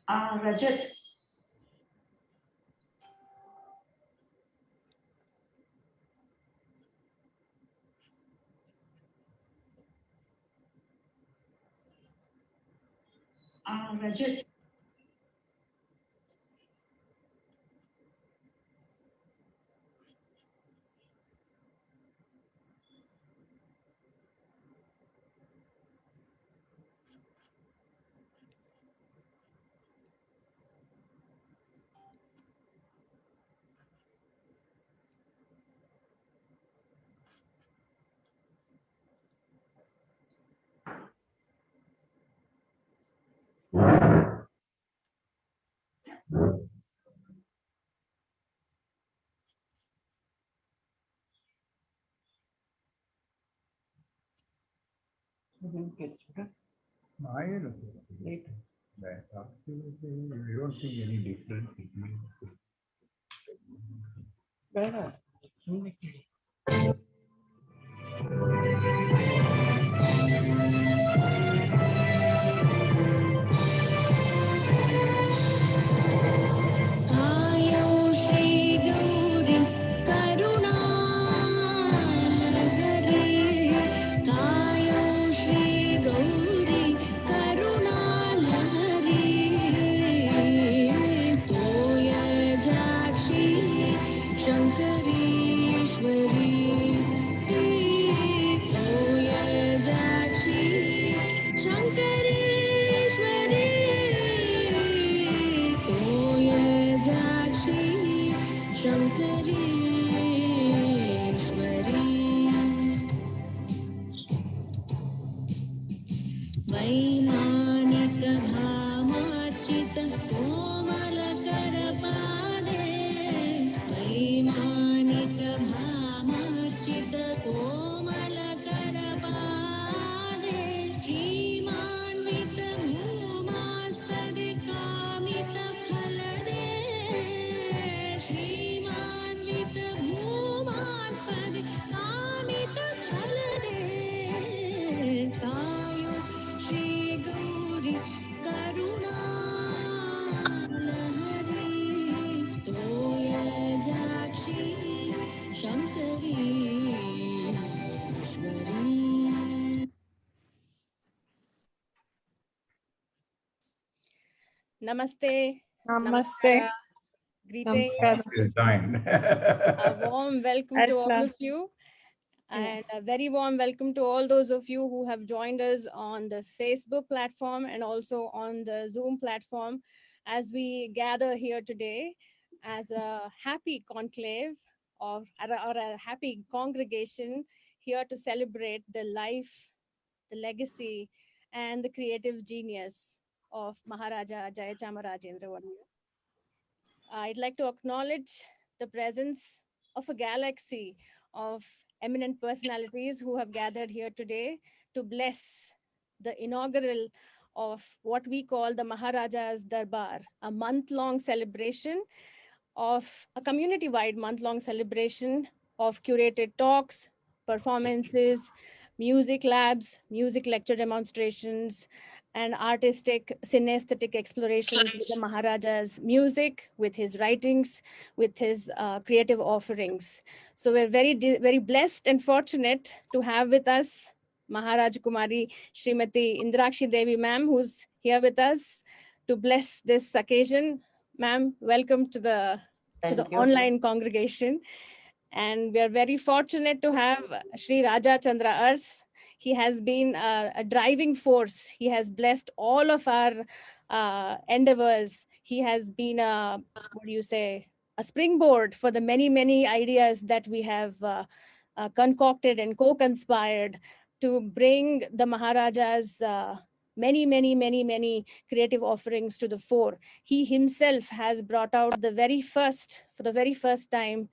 Rajat. Rajat. I don't think any difference between. Namaste. Namaste. Greetings. A warm welcome to all of you. And a very warm welcome to all those of you who have joined us on the Facebook platform and also on the Zoom platform as we gather here today as a happy conclave or a happy congregation here to celebrate the life, the legacy, and the creative genius of Maharaja Jayachamarajendra Wadiyar. I'd like to acknowledge the presence of a galaxy of eminent personalities who have gathered here today to bless the inaugural of what we call the Maharaja's Darbar, a month-long celebration of a community-wide month-long celebration of curated talks, performances, music labs, music lecture demonstrations, and artistic synesthetic explorations with the Maharaja's music, with his writings, with his creative offerings. So we're very blessed and fortunate to have with us Maharajkumari Srimati Indirakshi Devi ma'am, who's here with us to bless this occasion. Ma'am, welcome to the online congregation. And we are very fortunate to have Shri Rajachandra Ars. He has been a driving force. He has blessed all of our endeavors. He has been a springboard for the many ideas that we have concocted and co-conspired to bring the Maharaja's many creative offerings to the fore. He himself has brought out for the very first time,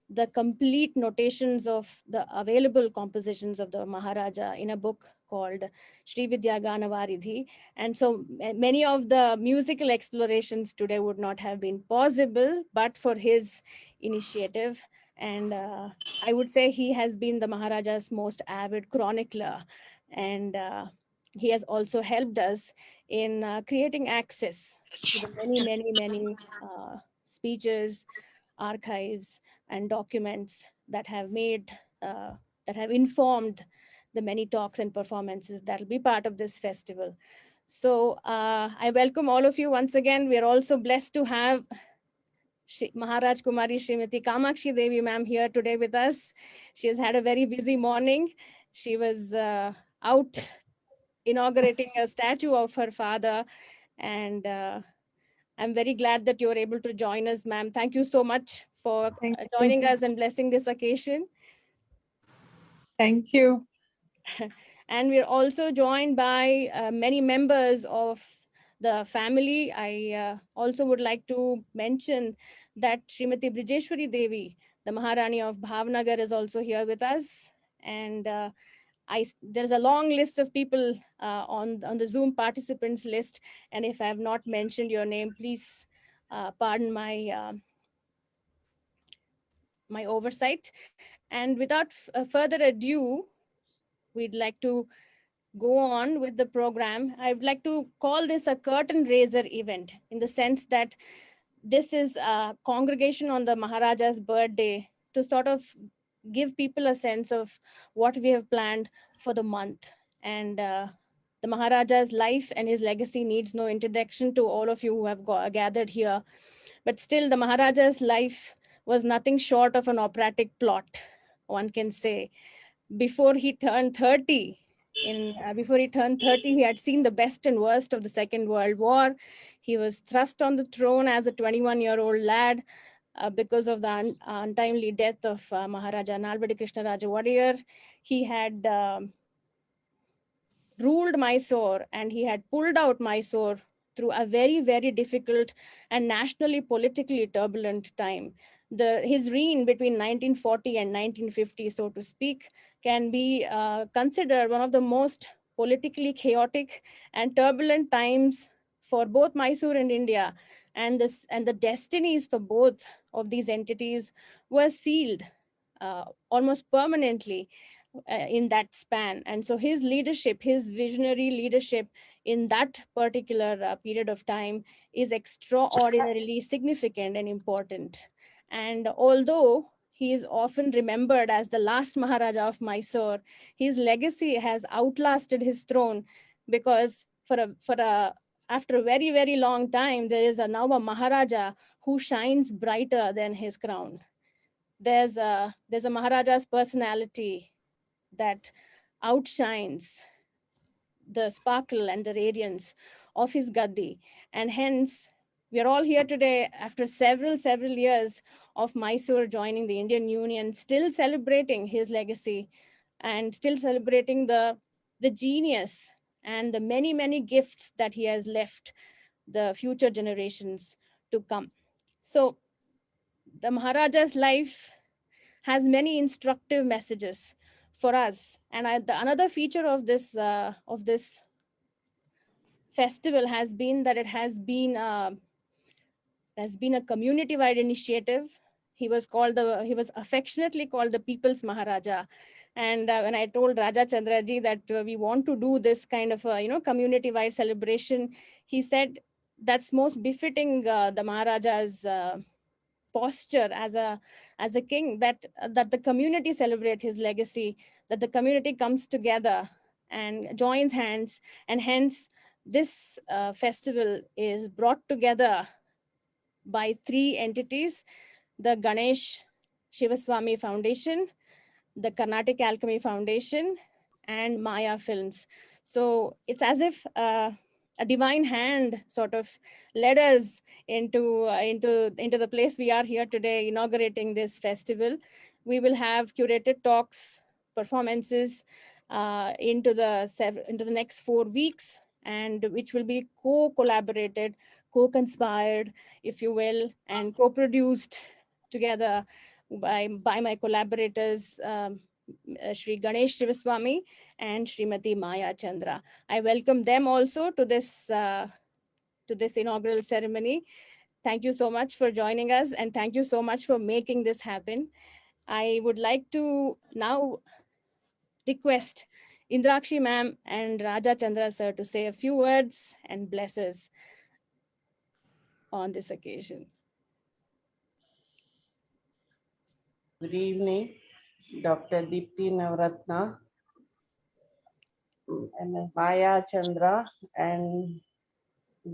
the complete notations of the available compositions of the Maharaja in a book called Shri Gana. And so many of the musical explorations today would not have been possible, but for his initiative. And I would say he has been the Maharaja's most avid chronicler. And he has also helped us in creating access to the many speeches, archives, and documents that have made, that have informed the many talks and performances that will be part of this festival. So I welcome all of you once again. We are also blessed to have Maharajkumaris Srimati Kamakshi Devi ma'am here today with us. She has had a very busy morning. She was out inaugurating a statue of her father, and I'm very glad that you're able to join us, ma'am. Thank you so much for Thank joining you. us and blessing this occasion. Thank you. And we're also joined by many members of the family. I also would like to mention that Srimati Brijeshwari Devi, the Maharani of Bhavnagar, is also here with us. And there's a long list of people on the Zoom participants list. And if I have not mentioned your name, please pardon my oversight. And without further ado, we'd like to go on with the program. I would like to call this a curtain raiser event, in the sense that this is a congregation on the Maharaja's birthday to sort of give people a sense of what we have planned for the month. And the Maharaja's life and his legacy needs no introduction to all of you who have gathered here. But still, the Maharaja's life was nothing short of an operatic plot, one can say. Before he turned 30, he had seen the best and worst of the Second World War. He was thrust on the throne as a 21-year-old lad because of the untimely death of Maharaja Nalbadi Krishna Raja Wadiyar. He had ruled Mysore, and he had pulled out Mysore through a very, very difficult and nationally politically turbulent time. His reign between 1940 and 1950, so to speak, can be considered one of the most politically chaotic and turbulent times for both Mysore and India. And the destinies for both of these entities were sealed almost permanently in that span. And so his leadership, his visionary leadership in that particular period of time is extraordinarily significant and important. And although he is often remembered as the last Maharaja of Mysore, his legacy has outlasted his throne, because after a very, very long time, there is now a Maharaja who shines brighter than his crown. There's a Maharaja's personality that outshines the sparkle and the radiance of his gaddi. And hence, we are all here today after several years of Mysore joining the Indian Union, still celebrating his legacy and still celebrating the genius and the many gifts that he has left the future generations to come. So the Maharaja's life has many instructive messages for us. And another feature of this festival has been that it has been a community-wide initiative. He was affectionately called the People's Maharaja. And when I told Rajachandra ji that we want to do this kind of community-wide celebration, he said that's most befitting the Maharaja's posture as a king, that the community celebrate his legacy, that the community comes together and joins hands. And hence this festival is brought together by three entities: the Ganesh Shivaswamy Foundation, the Carnatic Alchemy Foundation, and Maya Films. So it's as if a divine hand sort of led us into the place we are here today, inaugurating this festival. We will have curated talks, performances into the next 4 weeks, and which will be co-collaborated, co-conspired, if you will, and co-produced together by my collaborators, Shri Ganesh Shivaswamy and Srimati Maya Chandra. I welcome them also to this inaugural ceremony. Thank you so much for joining us, and thank you so much for making this happen. I would like to now request Indirakshi ma'am and Rajachandra sir to say a few words and bless us on this occasion. Good evening, Dr. Deepti Navaratna and Chandra and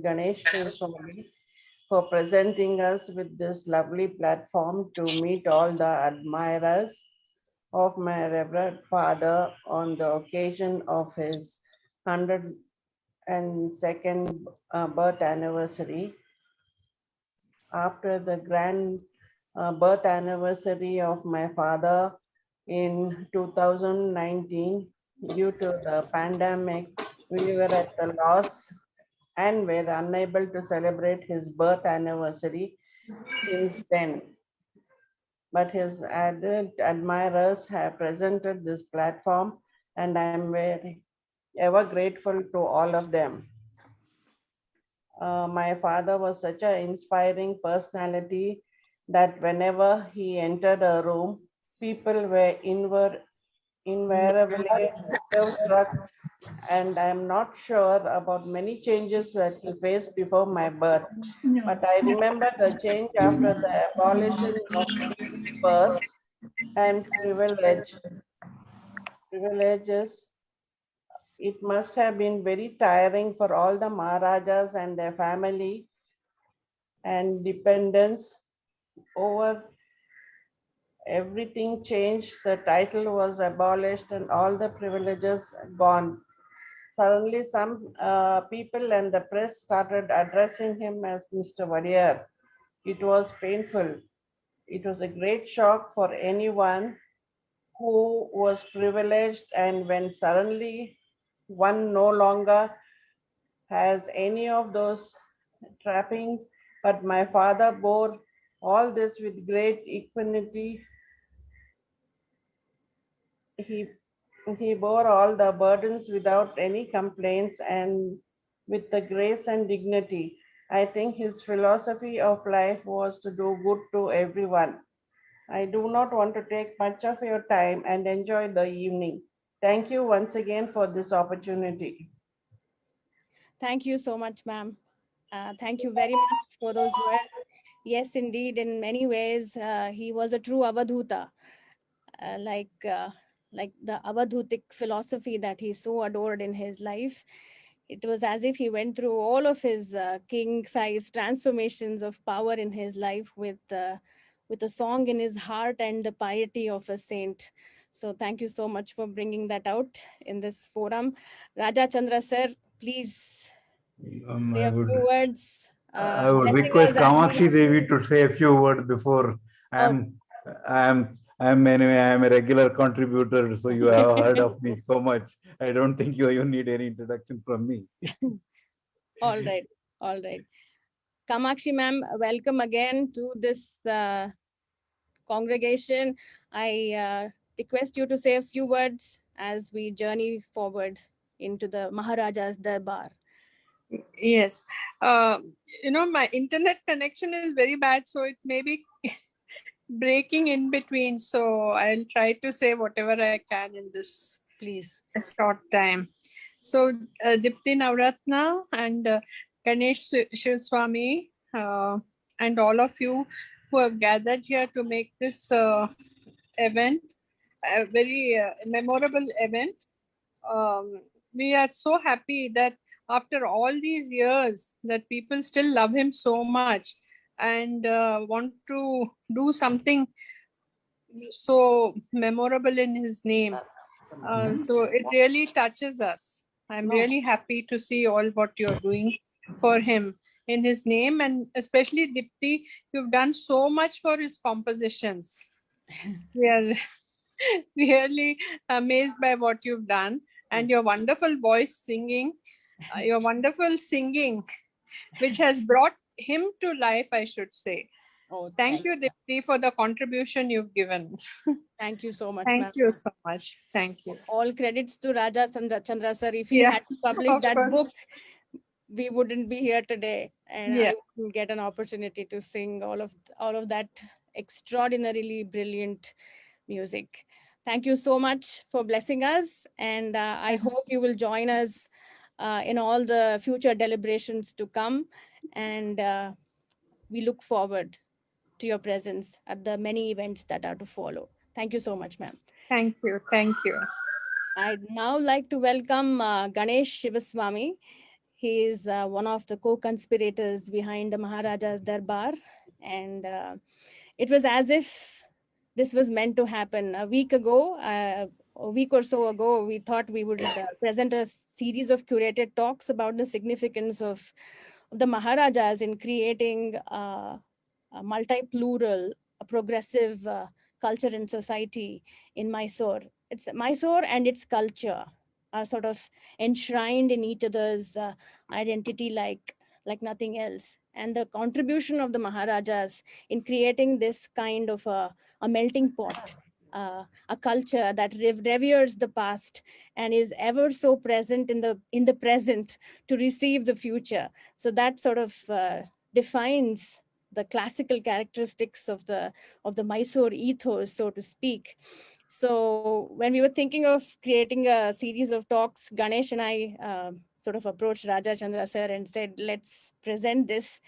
Ganesh Shivaswamy for presenting us with this lovely platform to meet all the admirers of my revered father on the occasion of his 102nd birth anniversary. After the grand birth anniversary of my father in 2019, due to the pandemic, we were at the loss and were unable to celebrate his birth anniversary since then. But his added admirers have presented this platform, and I am very ever grateful to all of them. My father was such an inspiring personality that whenever he entered a room, people were invariably struck, and I'm not sure about many changes that he faced before my birth. But I remember the change after the abolition of priestly births and privileges. It must have been very tiring for all the Maharajas and their family and dependents. Over everything changed, the title was abolished and all the privileges gone. Suddenly some people and the press started addressing him as Mr. Wadiyar. It was painful. It was a great shock for anyone who was privileged, and when suddenly one no longer has any of those trappings, but my father bore all this with great equanimity. He bore all the burdens without any complaints and with the grace and dignity. I think his philosophy of life was to do good to everyone. I do not want to take much of your time and enjoy the evening. Thank you once again for this opportunity. Thank you so much, ma'am. Thank you very much for those words. Yes, indeed, in many ways, he was a true Avadhuta, like the Avadhutic philosophy that he so adored in his life. It was as if he went through all of his king-size transformations of power in his life with a song in his heart and the piety of a saint. So thank you so much for bringing that out in this forum. Rajachandra sir, please say I a few would words. I would Blessing request us as Kamakshi we... Devi to say a few words before. Oh. I'm a regular contributor, so you have heard of me so much. I don't think you need any introduction from me. All right, all right. Kamakshi ma'am, welcome again to this congregation. I request you to say a few words as we journey forward into the Maharaja's Darbar. Yes. My internet connection is very bad, so it may be breaking in between. So I'll try to say whatever I can in this short time. So Deepti Navaratna and Ganesh Shivaswamy and all of you who have gathered here to make this event a very memorable event. We are so happy that after all these years that people still love him so much and want to do something so memorable in his name. So it really touches us. I'm really happy to see all what you're doing for him in his name, and especially Deepti, you've done so much for his compositions. We are really amazed by what you've done, and your wonderful voice singing, your wonderful singing, which has brought him to life, I should say. Oh, thank you, Deepti, for the contribution you've given. Thank you so much, Thank you so much. Thank you. All credits to Rajachandra sir. If he had to publish that book, we wouldn't be here today, and I wouldn't get an opportunity to sing all of that extraordinarily brilliant music. thank you so much for blessing us. And I hope you will join us in all the future deliberations to come. And we look forward to your presence at the many events that are to follow. Thank you so much, ma'am. Thank you. Thank you. I'd now like to welcome Ganesh Shivaswamy. He is one of the co-conspirators behind the Maharaja's Darbar. And it was as if this was meant to happen. A week or so ago, we thought we would present a series of curated talks about the significance of the Maharajas in creating a multi-plural, a progressive culture and society in Mysore. It's Mysore and its culture are sort of enshrined in each other's identity like nothing else. And the contribution of the Maharajas in creating this kind of a melting pot, a culture that reveres the past and is ever so present in the present to receive the future. So that sort of defines the classical characteristics of the Mysore ethos, so to speak. So when we were thinking of creating a series of talks, Ganesh and I sort of approached Rajachandra sir and said, let's present this.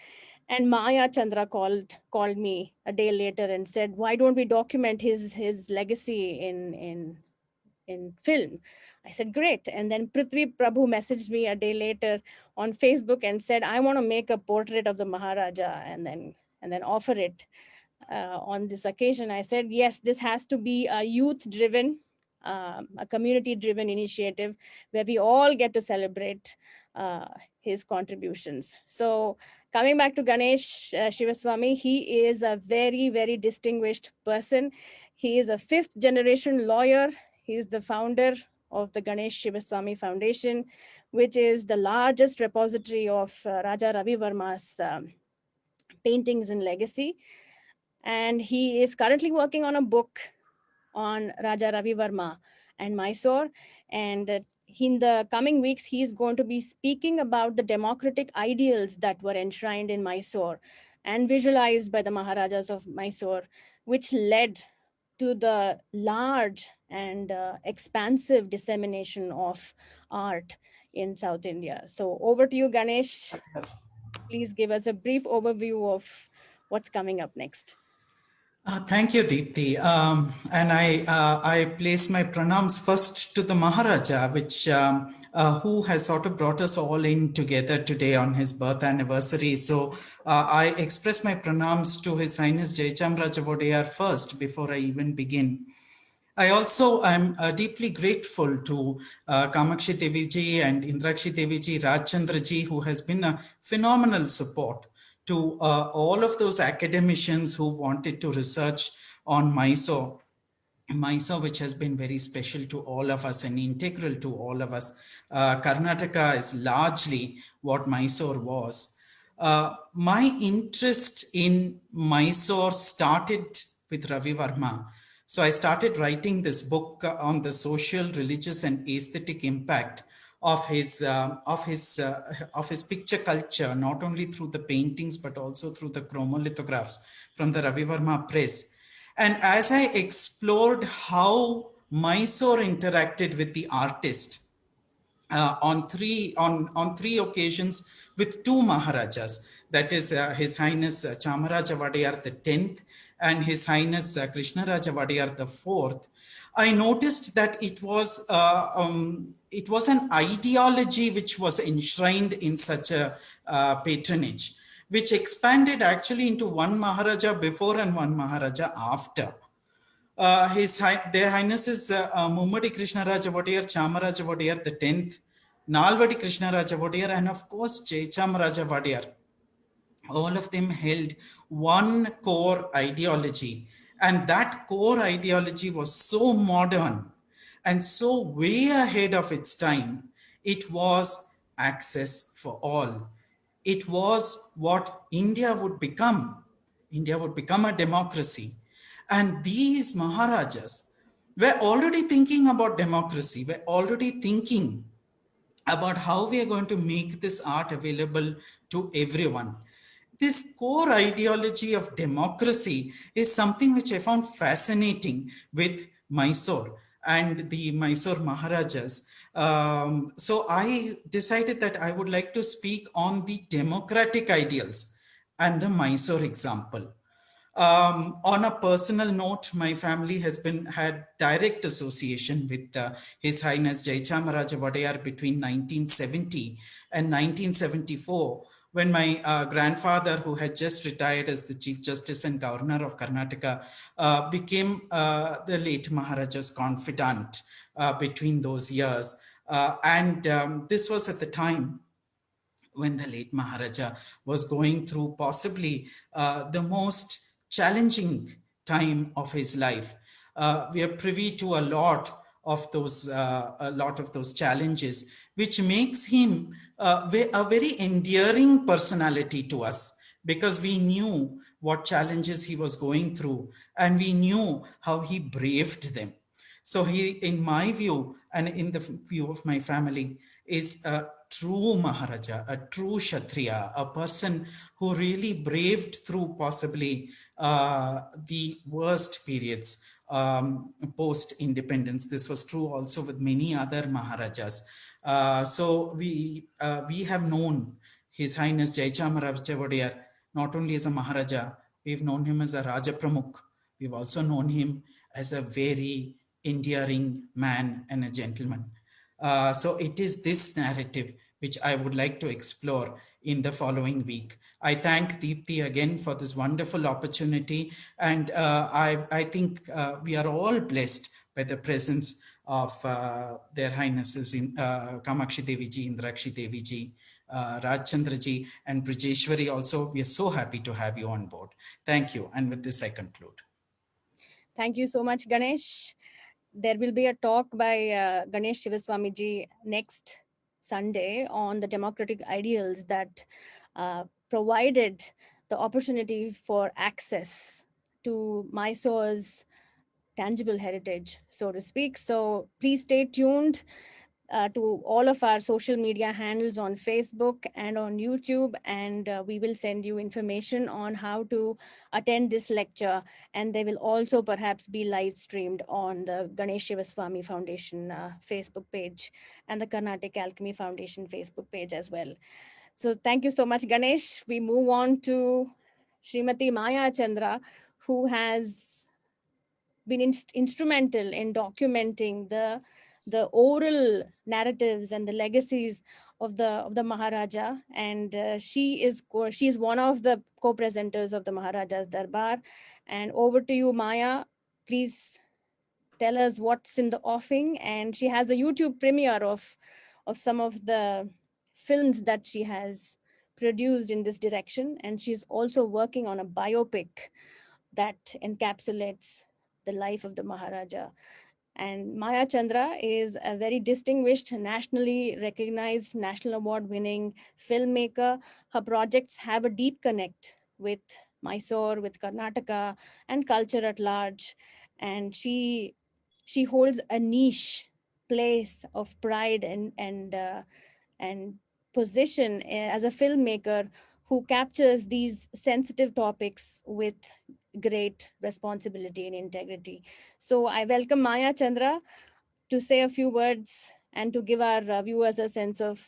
And Maya Chandra called me a day later and said, why don't we document his legacy in film? I said, great. And then Prithvi Prabhu messaged me a day later on Facebook and said, I want to make a portrait of the Maharaja and then offer it. On this occasion, I said, yes, this has to be a youth-driven, a community-driven initiative where we all get to celebrate his contributions. So coming back to Ganesh Shivaswamy, he is a very, very distinguished person. He is a fifth-generation lawyer. He is the founder of the Ganesh Shivaswamy Foundation, which is the largest repository of Raja Ravi Verma's paintings and legacy. And he is currently working on a book on Raja Ravi Verma and Mysore. And in the coming weeks, he's going to be speaking about the democratic ideals that were enshrined in Mysore and visualized by the Maharajas of Mysore, which led to the large and expansive dissemination of art in South India. So over to you, Ganesh. Please give us a brief overview of what's coming up next. Thank you, Deepti. And I place my pranams first to the Maharaja, who has sort of brought us all in together today on his birth anniversary. So I express my pranams to His Highness Jayachamarajendra first before I even begin. I also am deeply grateful to Kamakshi Devi ji and Indirakshi Devi ji, Rajachandra ji, who has been a phenomenal support to all of those academicians who wanted to research on Mysore, which has been very special to all of us and integral to all of us. Karnataka is largely what Mysore was. My interest in Mysore started with Ravi Verma. So I started writing this book on the social, religious, and aesthetic impact of his picture culture, not only through the paintings but also through the chromolithographs from the Ravi Verma press. And as I explored how Mysore interacted with the artist on three occasions with two Maharajas, that is His Highness Chamaraja Wadiyar the 10th and His Highness Krishnaraja Wadiyar the 4th, I noticed that it was an ideology which was enshrined in such a patronage, which expanded actually into one Maharaja before and one Maharaja after. Their Highnesses Mummadi Krishnaraja Wadiyar, Chamaraja Wadiyar the 10th, Nalvadi Krishnaraja Wadiyar, and of course Jayachamarajendra Wadiyar. All of them held one core ideology, and that core ideology was so modern and so way ahead of its time. It was access for all. It was what India would become. India would become a democracy. And these Maharajas were already thinking about democracy, were already thinking about how we are going to make this art available to everyone. This core ideology of democracy is something which I found fascinating with Mysore and the Mysore Maharajas. So I decided that I would like to speak on the democratic ideals and the Mysore example. On a personal note, my family has had direct association with His Highness Jayachamarjendra Wadiyar between 1970 and 1974, when my grandfather, who had just retired as the Chief Justice and Governor of Karnataka, became the late Maharaja's confidant between those years. This was at the time when the late Maharaja was going through possibly the most challenging time of his life. We are privy to a lot of those challenges, which makes him a very endearing personality to us, because we knew what challenges he was going through and we knew how he braved them. So he, in my view, and in the view of my family, is a true Maharaja, a true Kshatriya, a person who really braved through possibly the worst periods post-independence. This was true also with many other Maharajas. So we have known His Highness Jayachamarajendra Wadiyar not only as a Maharaja, we've known him as a Raja Pramukh. We've also known him as a very endearing man and a gentleman. So it is this narrative which I would like to explore in the following week. I thank Deepti again for this wonderful opportunity. And I think we are all blessed by the presence of their Highnesses in Kamakshi Devi ji, Indirakshi Devi ji, Rajachandra ji, and Brajeshwari also. We are so happy to have you on board. Thank you. And with this, I conclude. Thank you so much, Ganesh. There will be a talk by Ganesh Shivaswamy ji next Sunday on the democratic ideals that provided the opportunity for access to Mysore's tangible heritage, so to speak. So please stay tuned to all of our social media handles on Facebook and on YouTube, and we will send you information on how to attend this lecture, and they will also perhaps be live streamed on the Ganesh Shivaswamy Foundation Facebook page and the Carnatic Alchemy Foundation Facebook page as well. So thank you so much, Ganesh. We move on to Srimati Maya Chandra, who has been instrumental in documenting the oral narratives and the legacies of the Maharaja, and she is one of the co-presenters of the Maharaja's Darbar. And over to you, Maya. Please tell us what's in the offing. And she has a YouTube premiere of some of the films that she has produced in this direction, and she's also working on a biopic that encapsulates the life of the Maharaja. And Maya Chandra is a very distinguished, nationally recognized, national award winning filmmaker. Her projects have a deep connect with Mysore, with Karnataka, and culture at large. And she holds a niche place of pride and position as a filmmaker who captures these sensitive topics with great responsibility and integrity. So I welcome Maya Chandra to say a few words and to give our viewers a sense of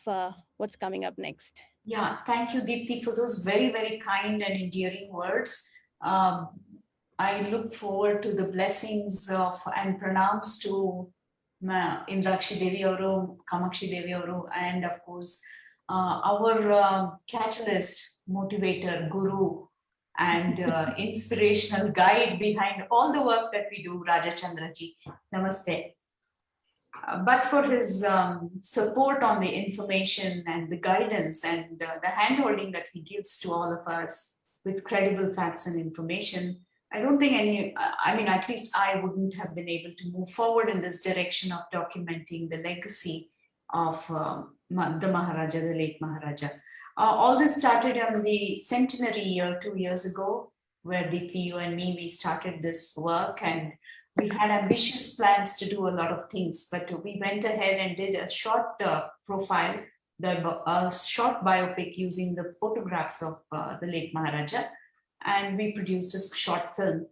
what's coming up next. Yeah, thank you, Deepti, for those very, very kind and endearing words. I look forward to the blessings of and pranams to Indirakshi Devi Avaru, Kamakshi Devi Avaru, and of course, our catalyst, motivator, guru, and inspirational guide behind all the work that we do, Rajachandra ji. Namaste. But for his support on the information and the guidance and the handholding that he gives to all of us with credible facts and information, I don't think at least I wouldn't have been able to move forward in this direction of documenting the legacy of the Maharaja, the late Maharaja. All this started on the centenary year 2 years ago, where Deepti, you and me, we started this work, and we had ambitious plans to do a lot of things, but we went ahead and did a short profile, a short biopic using the photographs of the late Maharaja, and we produced a short film.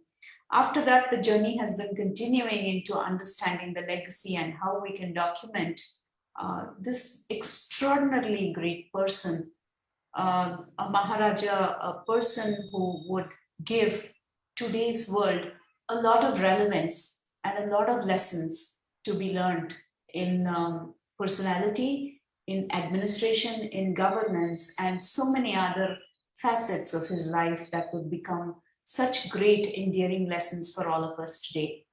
After that, the journey has been continuing into understanding the legacy and how we can document this extraordinarily great person, a Maharaja, a person who would give today's world a lot of relevance and a lot of lessons to be learned in personality, in administration, in governance, and so many other facets of his life that would become such great endearing lessons for all of us today.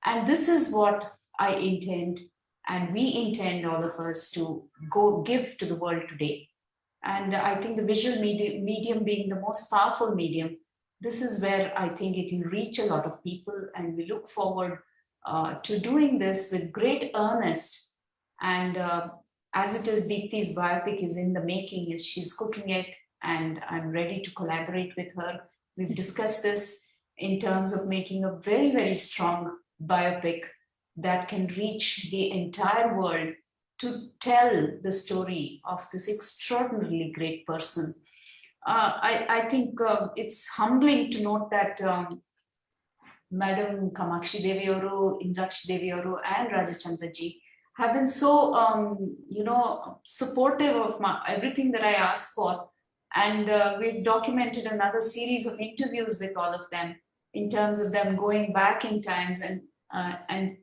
And this is what I intend, and we intend, all of us, to go give to the world today. And I think the visual medium being the most powerful medium, this is where I think it will reach a lot of people, and we look forward to doing this with great earnest. And as it is, Deepti's biopic is in the making, she's cooking it, and I'm ready to collaborate with her. We've discussed this in terms of making a very, very strong biopic that can reach the entire world to tell the story of this extraordinarily great person. I think it's humbling to note that Madam Kamakshi Devi Oru, Indirakshi Devi Oru, and Rajachandra ji have been so, supportive of everything that I asked for. And we've documented another series of interviews with all of them in terms of them going back in times and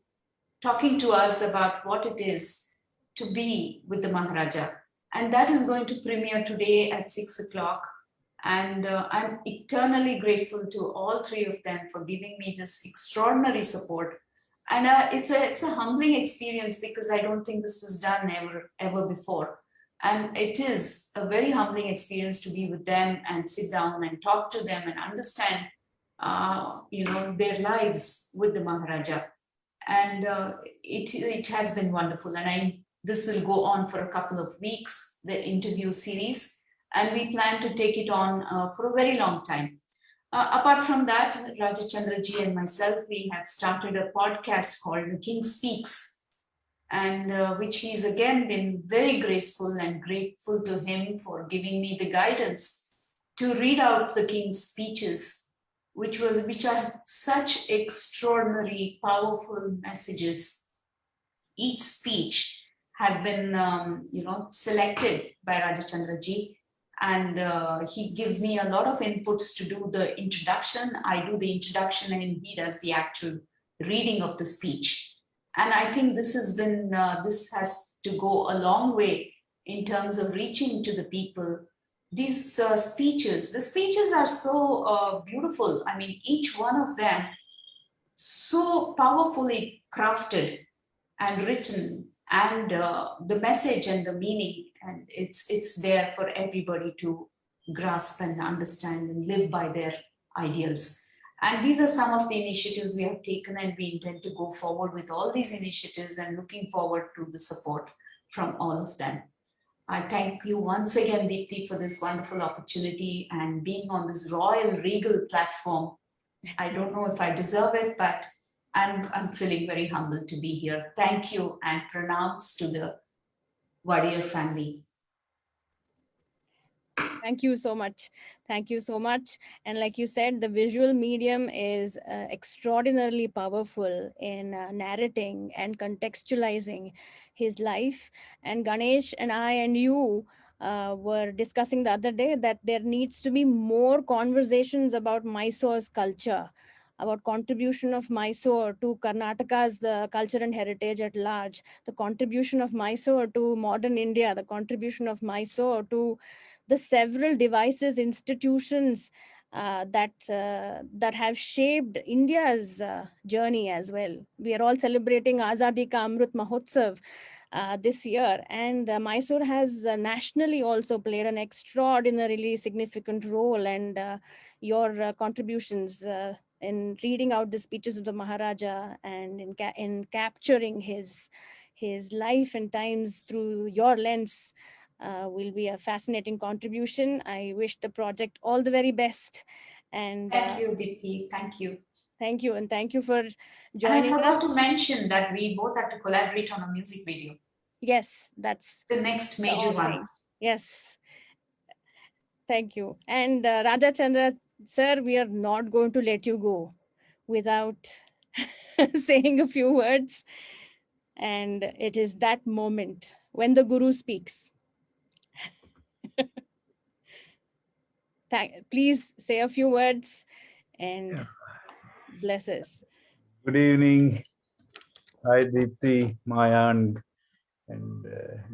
talking to us about what it is to be with the Maharaja. And that is going to premiere today at 6 o'clock. And I'm eternally grateful to all three of them for giving me this extraordinary support. And it's a humbling experience, because I don't think this was done ever before. And it is a very humbling experience to be with them and sit down and talk to them and understand, their lives with the Maharaja. And it has been wonderful. And this will go on for a couple of weeks, the interview series, and we plan to take it on for a very long time. Apart from that, Rajachandra ji and myself, we have started a podcast called The King Speaks, and which he's again been very graceful, and grateful to him for giving me the guidance to read out the King's speeches, which are such extraordinary, powerful messages. Each speech has been, selected by Rajachandra ji, and he gives me a lot of inputs to do the introduction. I do the introduction, and he does the actual reading of the speech. And I think this has to go a long way in terms of reaching to the people. These the speeches are so beautiful. I mean, each one of them so powerfully crafted and written, and the message and the meaning, and it's there for everybody to grasp and understand and live by their ideals. And these are some of the initiatives we have taken, and we intend to go forward with all these initiatives, and looking forward to the support from all of them. I thank you once again, Deepti, for this wonderful opportunity and being on this royal, regal platform. I don't know if I deserve it, but I'm feeling very humbled to be here. Thank you, and pranams to the Wadiyar family. Thank you so much. Thank you so much. And like you said, the visual medium is extraordinarily powerful in narrating and contextualizing his life. And Ganesh and I and you were discussing the other day that there needs to be more conversations about Mysore's culture, about contribution of Mysore to Karnataka's the culture and heritage at large, the contribution of Mysore to modern India, the contribution of Mysore to the several devices, institutions that have shaped India's journey as well. We are all celebrating Azadi Ka Amrit Mahotsav this year, and Mysore has nationally also played an extraordinarily significant role, and your contributions in reading out the speeches of the Maharaja and in capturing his life and times through your lens will be a fascinating contribution. I wish the project all the very best. And thank you, Deepti. Thank you. Thank you, and thank you for joining us. And I forgot us. to mention that we both have to collaborate on a music video. Yes, that's the next major one. Yes. Thank you. And Rajachandra, sir, we are not going to let you go. without saying a few words. And it is that moment when the Guru speaks. Please say a few words and bless us. Good evening. Hi, Deepti, Mayan, and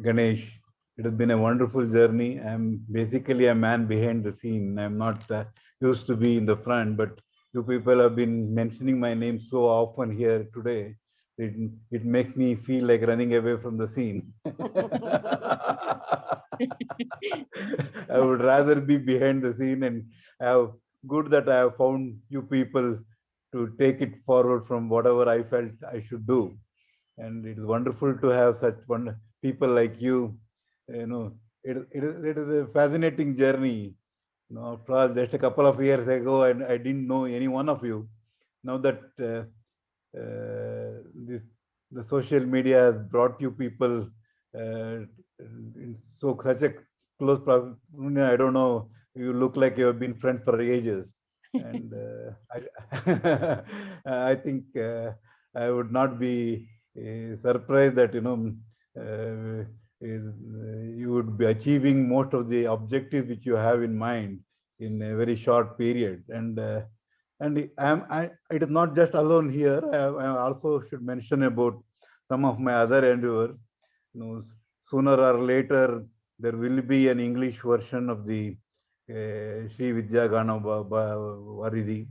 Ganesh. It has been a wonderful journey. I'm basically a man behind the scene. I'm not used to be in the front, but you people have been mentioning my name so often here today. It makes me feel like running away from the scene. I would rather be behind the scene, and have good that I have found you people to take it forward from whatever I felt I should do. And it is wonderful to have such people like you. It is a fascinating journey. After all, just a couple of years ago, I didn't know any one of you. Now that this, the social media has brought you people in such a close proximity, I don't know, you look like you have been friends for ages. And I think I would not be surprised that you would be achieving most of the objectives which you have in mind in a very short period. And it is not just alone here. I also should mention about some of my other endeavors. Sooner or later, there will be an English version of the Shri Vidya Gana Varidi,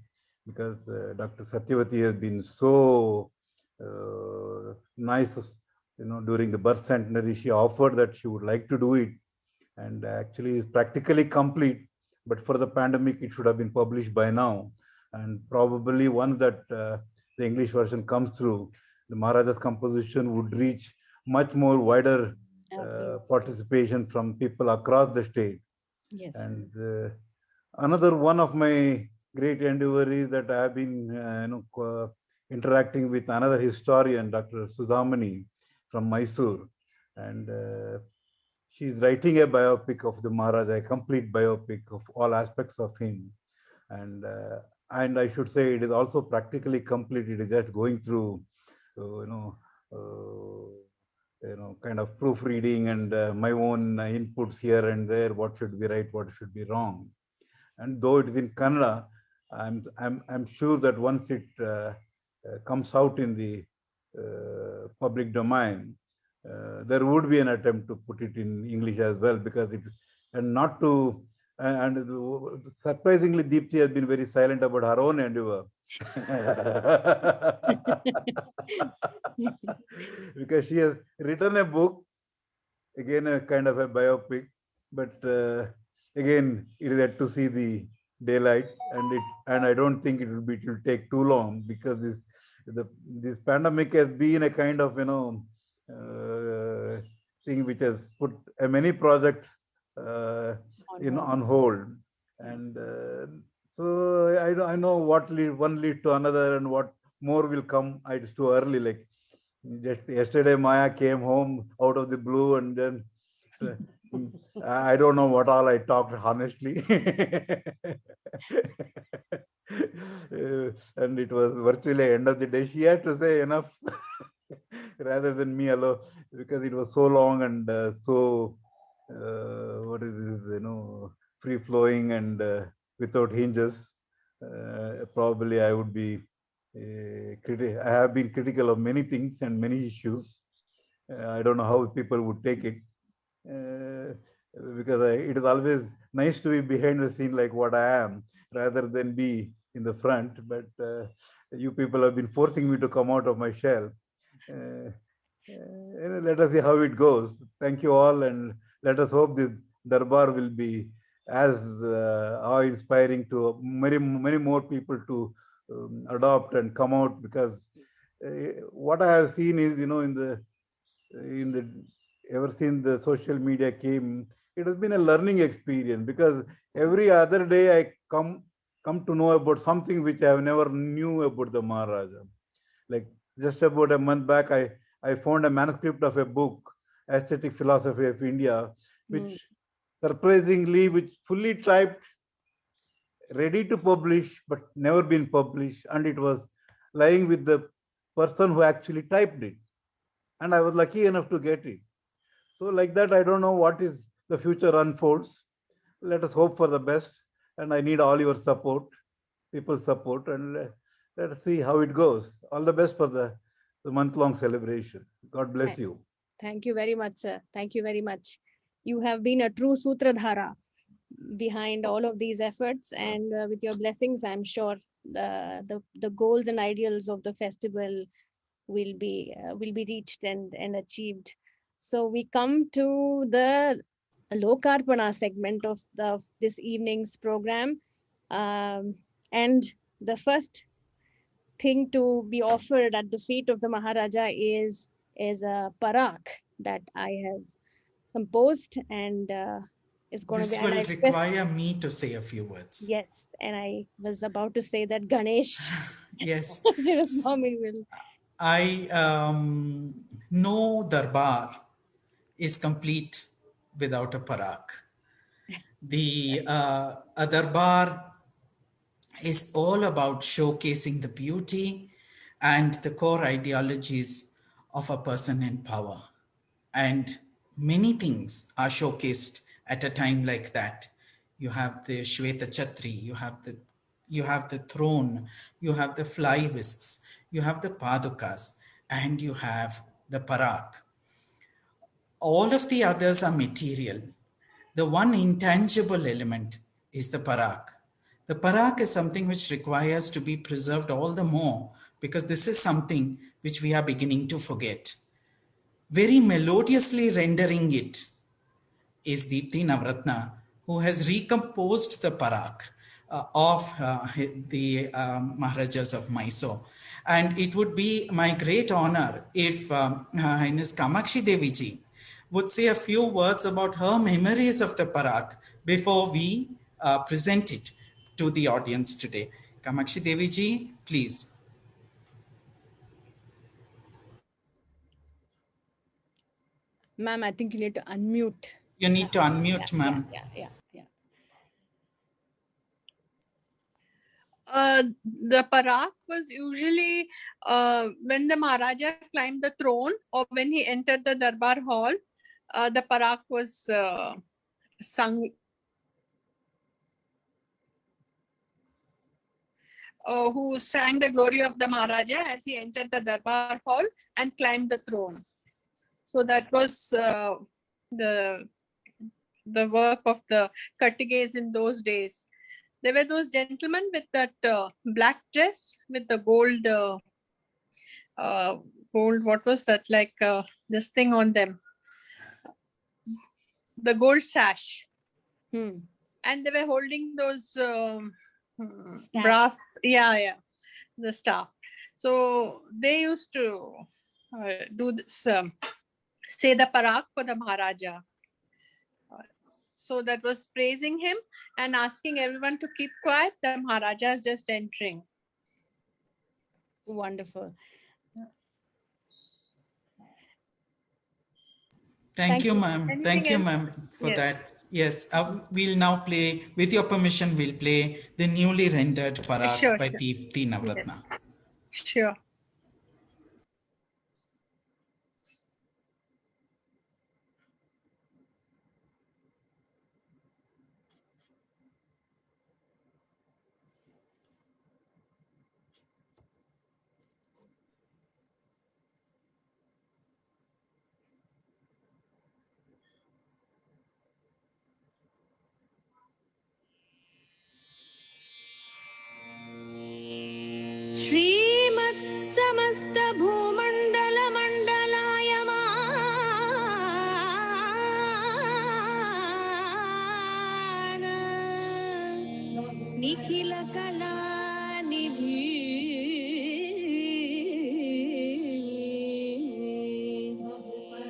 because Dr. Satyavati has been so nice, during the birth centenary. She offered that she would like to do it, and actually is practically complete. But for the pandemic, it should have been published by now. And probably once that the English version comes through, the Maharaja's composition would reach much more wider participation from people across the state. Yes. And another one of my great endeavor is that I have been interacting with another historian, Dr. Sudhamani from Mysore. And she's writing a biopic of the Maharaja, a complete biopic of all aspects of him. And I should say it is also practically complete. It is just going through, kind of proofreading and my own inputs here and there. What should be right? What should be wrong? And though it is in Kannada, I'm sure that once it comes out in the public domain, there would be an attempt to put it in English as well, because it and not to and surprisingly, Deepti has been very silent about her own endeavor. Because she has written a book, again a kind of a biopic, but again it is yet to see the daylight, and I don't think it will take too long, because this pandemic has been a kind of thing which has put many projects on hold. And so I know what one lead to another, and what more will come. It's too early. Like just yesterday, Maya came home out of the blue, and then I don't know what all I talked, honestly. And it was virtually end of the day. She had to say enough rather than me alone, because it was so long and so what is this, free flowing and without hinges. Probably I would be I have been critical of many things and many issues. I don't know how people would take it, because it is always nice to be behind the scene like what I am, rather than be in the front. But you people have been forcing me to come out of my shell. Let us see how it goes. Thank you all, and let us hope this Darbar will be as awe-inspiring to many more people to adopt and come out, because what I have seen is, ever since the social media came, it has been a learning experience, because every other day I come to know about something which I have never knew about the Maharaja. Like just about a month back, I found a manuscript of a book, Aesthetic Philosophy of India, which surprisingly, which fully typed, ready to publish, but never been published. And it was lying with the person who actually typed it. And I was lucky enough to get it. So like that, I don't know what is the future unfolds. Let us hope for the best. And I need all your support, people's support, and let's see how it goes. All the best for the month-long celebration. God bless you. Thank you very much, sir. Thank you very much. You have been a true Sutradhara behind all of these efforts, and with your blessings, I'm sure the goals and ideals of the festival will be reached and achieved. So we come to the Lokarpana segment of this evening's program, and the first thing to be offered at the feet of the Maharaja is a parak that I have composed, and it's going to This be. will And I require me to say a few words. yes, and I was about to say that Ganesh Yes. Shivaswamy will. No darbar is complete without a parak. A darbar is all about showcasing the beauty and the core ideologies of a person in power. And many things are showcased at a time like that. You have the Shweta Chhatri, you have the throne, you have the fly whisks, you have the padukas, and you have the parak. All of the others are material. The one intangible element is the parak. The parak is something which requires to be preserved all the more because this is something which we are beginning to forget. Very melodiously rendering it is Deepti Navaratna, who has recomposed the parak of the Maharajas of Mysore. And it would be my great honor if Her Highness Kamakshi Devi ji would say a few words about her memories of the parak before we present it to the audience today. Kamakshi Devi ji, please. Ma'am, I think you need to unmute. You need to unmute, ma'am. Yeah. The parak was usually when the Maharaja climbed the throne or when he entered the Darbar hall, the parak was sung. Who sang the glory of the Maharaja as he entered the Darbar hall and climbed the throne. So that was the work of the Kartiges in those days. There were those gentlemen with that black dress with the gold, what was that, like this thing on them? The gold sash. Hmm. And they were holding those brass, the staff. So they used to do this, say the parak for the Maharaja. So that was praising him and asking everyone to keep quiet. The Maharaja is just entering. Wonderful. Thank you, ma'am. Thank you, ma'am, for that. Yes, we'll now play, with your permission, we'll play the newly rendered parak by Deepti Navaratna. Sure. श्रीमत् समस्त भूमंडल मंडलायमान निखिल कला निधि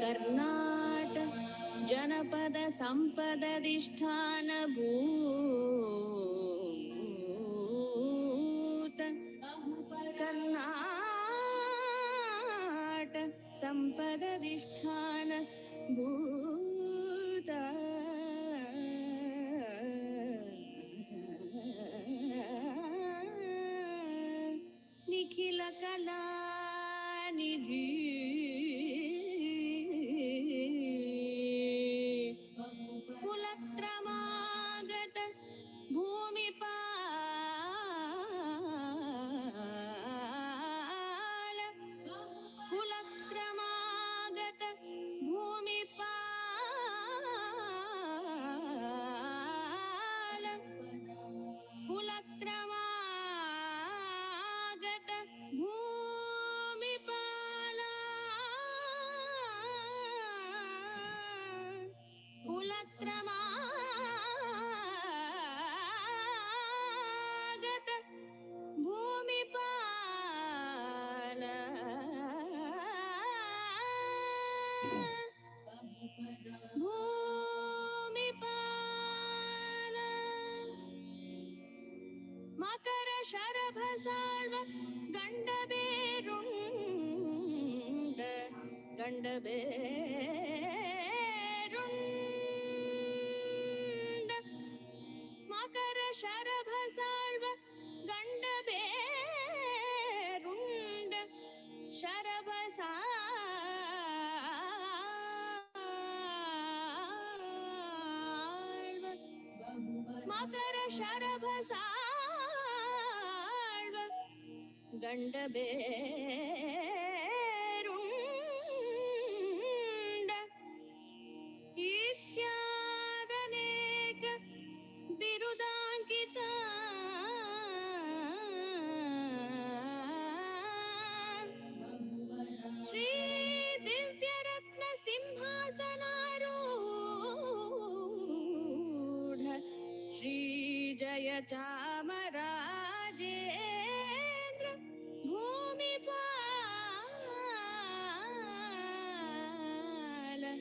कर्नाटक जनपद संपद अधिष्ठान भूत कर्नाटक संपद अधिष्ठान भूत Nikhil Sharabhasalva Gandaberunda Gandaberunda Makara Sharabhasalva Gandaberunda Sharabhasalva Makara Sharabhasalva Gandaberunda Ityadaneka Birudankita Shri Divyaratna Simhasanarudha Shri Jayachamarajendra Bhumipala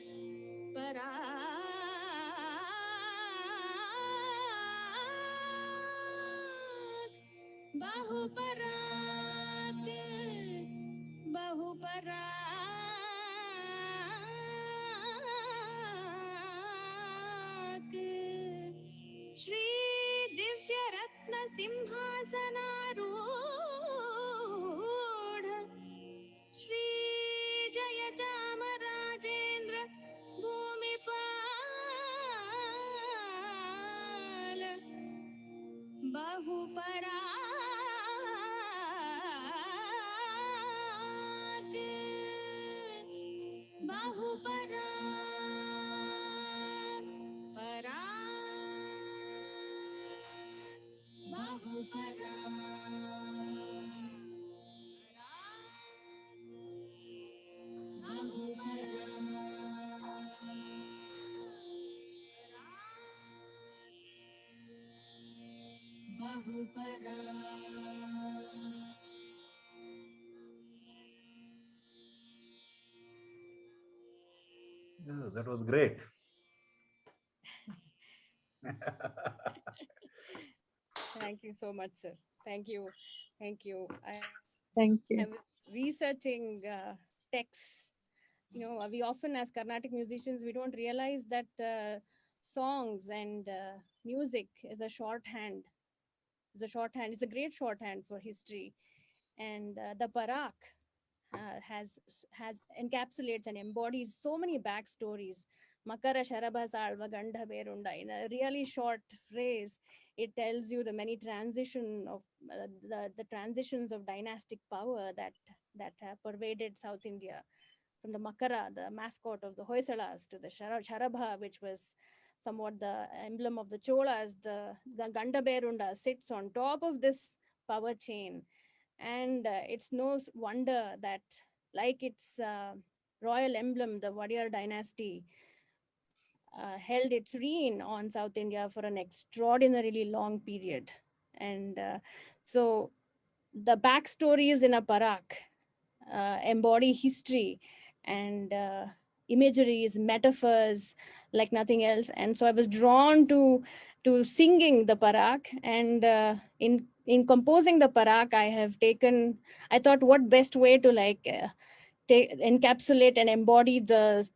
Parak Bahuparak Bahuparak Shri Divyaratna Simhasanarudha Shri Jayachamarajendra Bhumipala Bahuparak Bahuparak Parak Yeah, that was great. Thank you so much, sir. Thank you. Thank you. Thank I you. was researching texts. You know, we often, as Carnatic musicians, we don't realize that songs and music is a shorthand. It's a shorthand. It's a great shorthand for history. And the Parak has encapsulates and embodies so many backstories. Makara Sharabha Salva Gandha Berunda. In a really short phrase, it tells you the many transition of the transitions of dynastic power that pervaded South India, from the Makara, the mascot of the Hoysalas, to the Sharabha, which was somewhat the emblem of the Cholas. The Gandaberunda sits on top of this power chain. And it's no wonder that, like its royal emblem, the Wadiyar dynasty held its reign on South India for an extraordinarily long period. And so the backstories in a Parak embody history and imageries, metaphors like nothing else. And so I was drawn to singing the Parak, and in composing the Parak, I thought what best way to encapsulate and embody the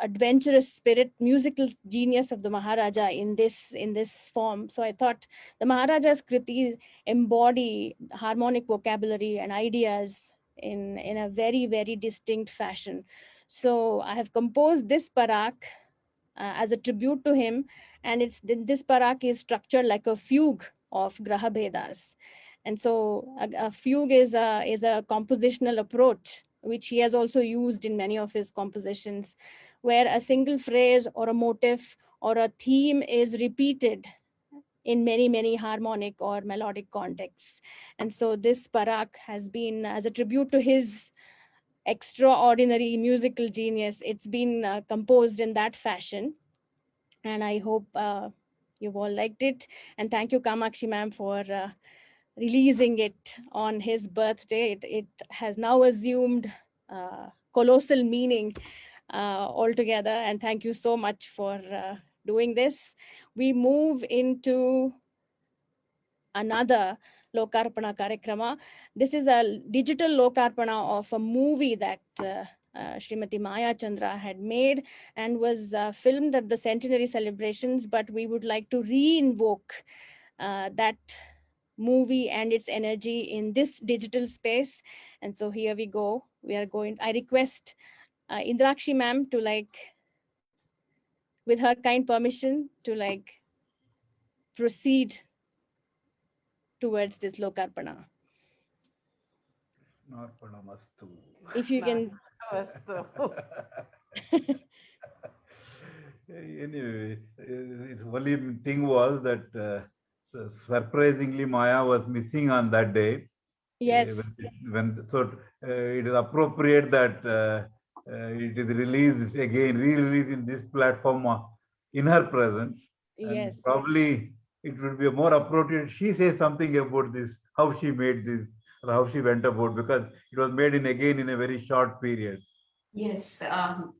adventurous spirit, musical genius of the Maharaja in this form. So I thought the Maharaja's Kriti embody harmonic vocabulary and ideas in a very, very distinct fashion. So I have composed this Parak as a tribute to him, and this Parak is structured like a fugue of Graha Bhedas. And so a fugue is a compositional approach which he has also used in many of his compositions, where a single phrase or a motif or a theme is repeated in many, many harmonic or melodic contexts. And so this Parak has been, as a tribute to his extraordinary musical genius, it's been composed in that fashion. And I hope you've all liked it. And thank you, Kamakshi ma'am, for releasing it on his birthday. It has now assumed colossal meaning altogether. And thank you so much for doing this. We move into another Lokarpana Karikrama. This is a digital Lokarpana of a movie that Srimati Jayachandra had made and was filmed at the centenary celebrations, but we would like to re-invoke that movie and its energy in this digital space. And so here we go. I request Indirakshi ma'am to with her kind permission to proceed towards this Lokarpana. Narpanamastu. If you can. Anyway, the only thing was that surprisingly Maya was missing on that day. Yes. It is appropriate that it is released again, re-released in this platform in her presence. Yes. And probably it would be more appropriate she says something about this, how she made this, or how she went about, because it was made in a very short period. Yes,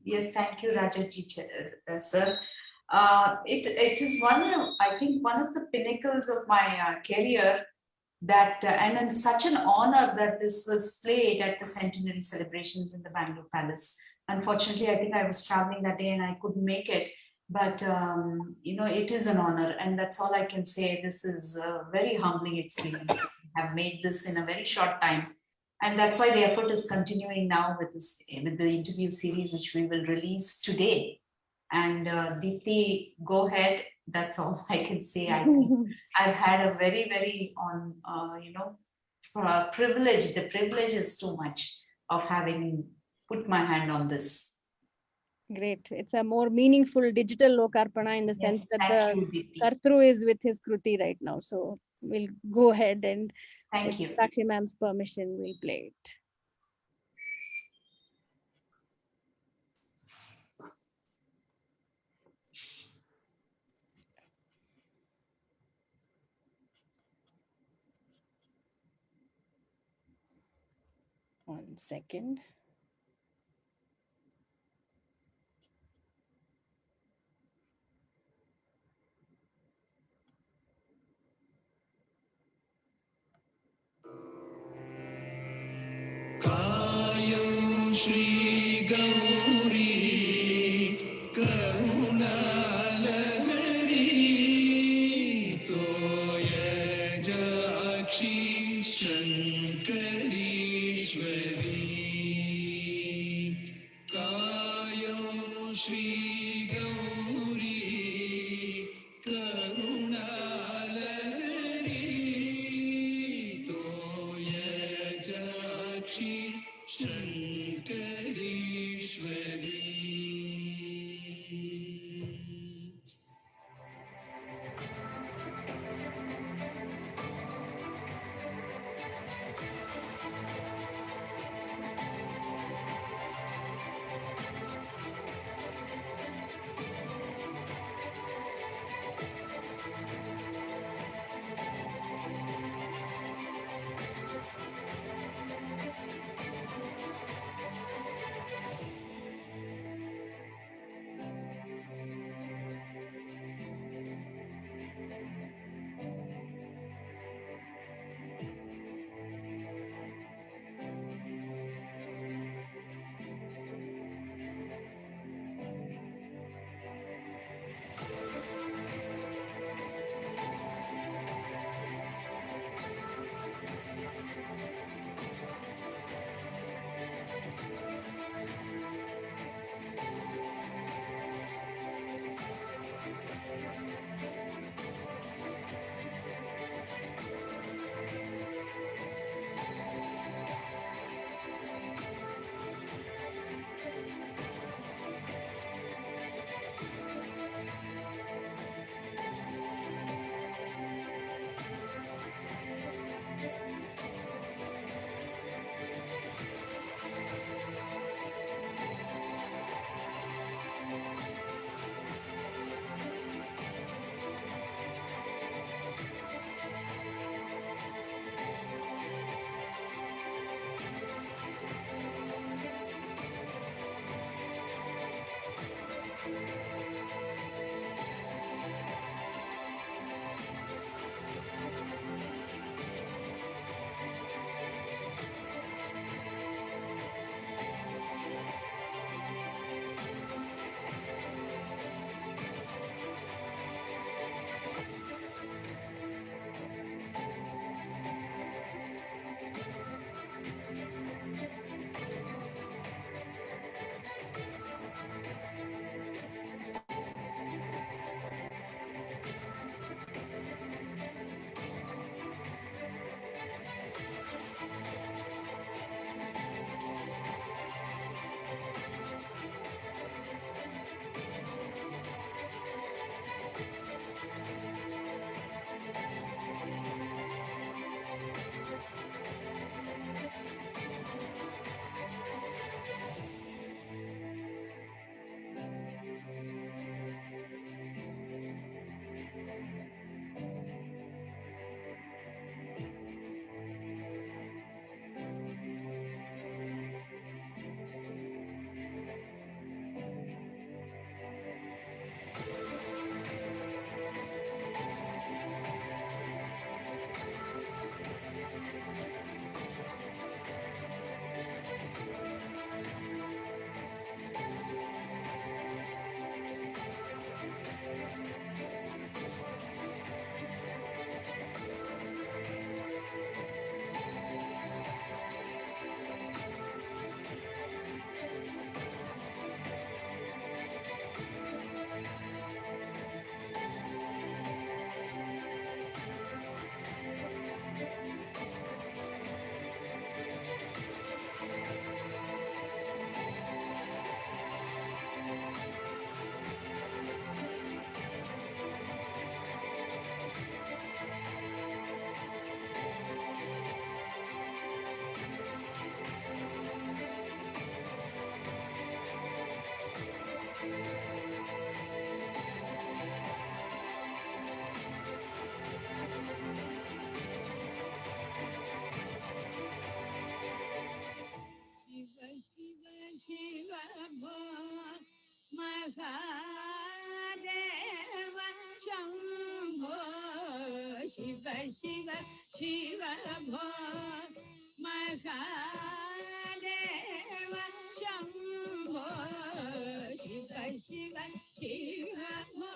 yes, thank you, Rajachandra, sir. It is I think one of the pinnacles of my career that, and such an honor that this was played at the centenary celebrations in the Bangalore Palace. Unfortunately, I think I was traveling that day and I couldn't make it, but it is an honor, and that's all I can say. This is a very humbling experience. I have made this in a very short time. And that's why the effort is continuing now with the interview series, which we will release today. And Deepti, go ahead. That's all I can say. I think I've had a very, very privilege. The privilege is too much of having put my hand on this. Great. It's a more meaningful digital Lokarpana in the sense that the Kartru is with his Kruti right now. So we'll go ahead and thank you. Sakshi ma'am's permission, we'll play it. One second. Kayam Shri Gauri Karunalahari Toya Jakshi Shankarishwari Kayam Shri Gauri Karunalahari Toya Jakshi Shankarishwari. Shiva Shiva Bho Mahadeva Shambho Shiva Shiva Shiva Bho.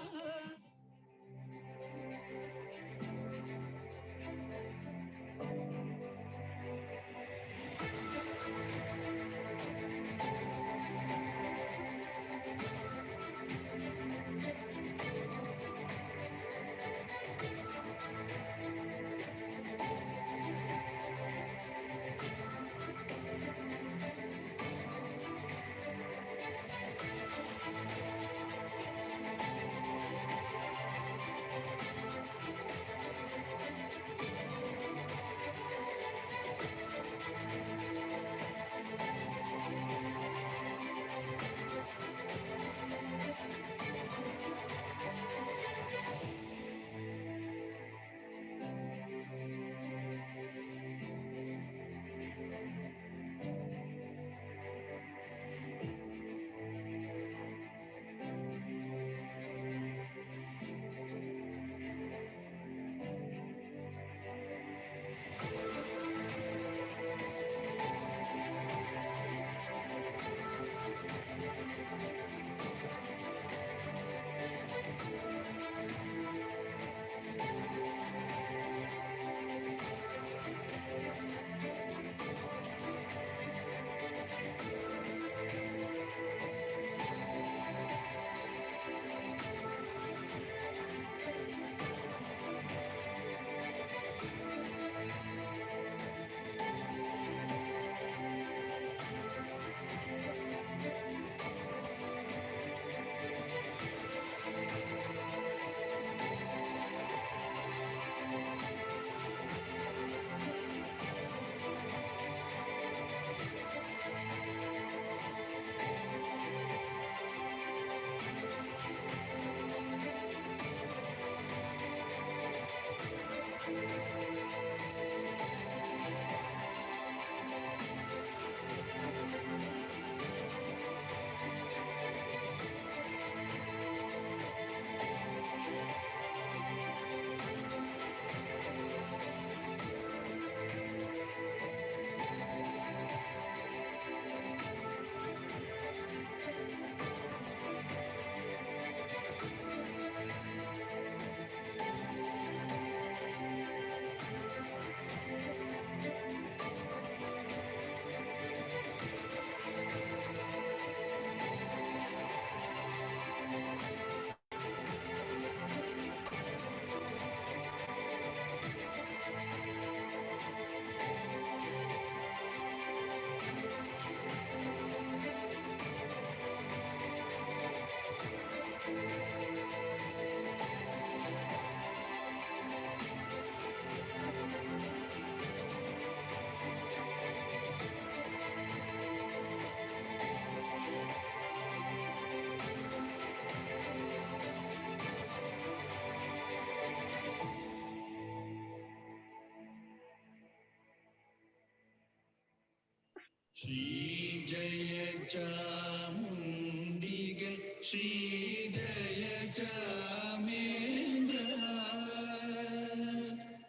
Shri Jayachamarjendra, Shri Jayachamarjendra,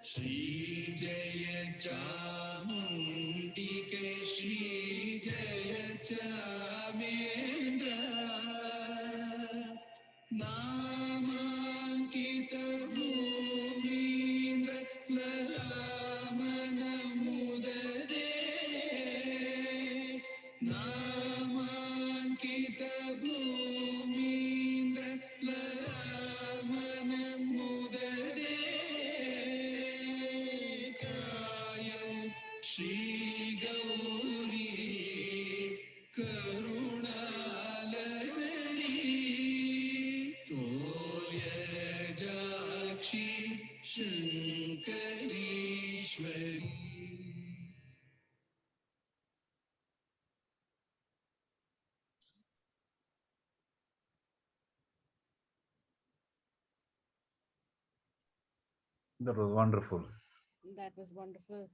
Shri Jayachamarjendra, Shri Jayachamarjendra, Namankita Bhumindra Lamana Mudade, Namankita Bhumindra Lamana Mudade, Kayam Shri Gauri Karunalari, Toya Jakshi Shankarishwari. That was wonderful. That was wonderful.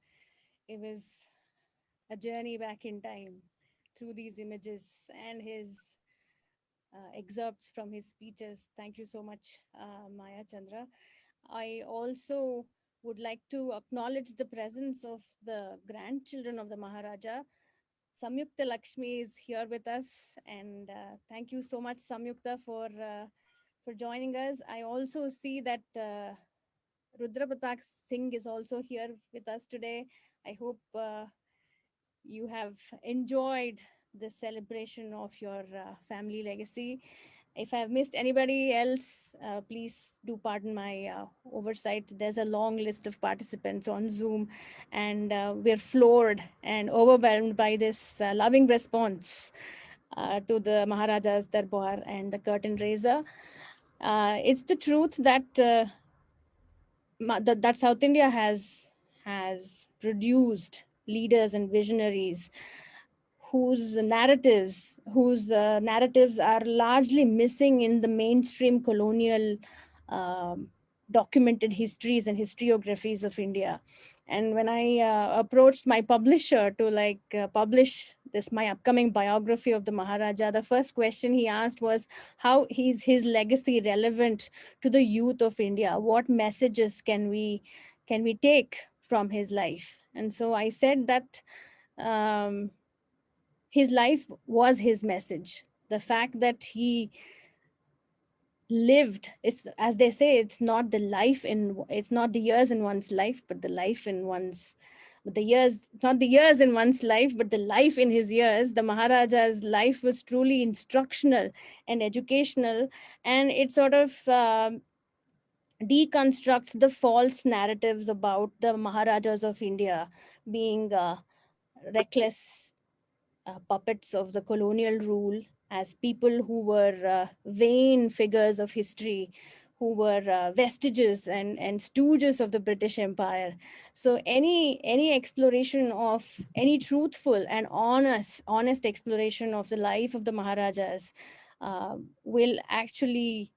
It was a journey back in time through these images and his excerpts from his speeches. Thank you so much, Maya Chandra. I also would like to acknowledge the presence of the grandchildren of the Maharaja. Samyukta Lakshmi is here with us, and thank you so much, Samyukta, for joining us. I also see that Rudra Pratap Singh is also here with us today. I hope you have enjoyed the celebration of your family legacy. If I've missed anybody else, please do pardon my oversight. There's a long list of participants on Zoom, and we're floored and overwhelmed by this loving response to the Maharaja's Darbar and the curtain raiser. It's the truth that that South India has produced leaders and visionaries whose narratives are largely missing in the mainstream colonial documented histories and historiographies of India. And when I approached my publisher to publish this my upcoming biography of the Maharaja, the first question he asked was, how is his legacy relevant to the youth of India? What messages can we take from his life? And so I said that his life was his message. The fact that he lived, it's, as they say, it's not the years in one's life, but the life in one's, but the years, not the years in one's life, but the life in his years. The Maharaja's life was truly instructional and educational, and it sort of deconstructs the false narratives about the Maharajas of India being reckless puppets of the colonial rule, as people who were vain figures of history, who were vestiges and stooges of the British Empire. So any exploration of, any truthful and honest exploration of the life of the Maharajas will actually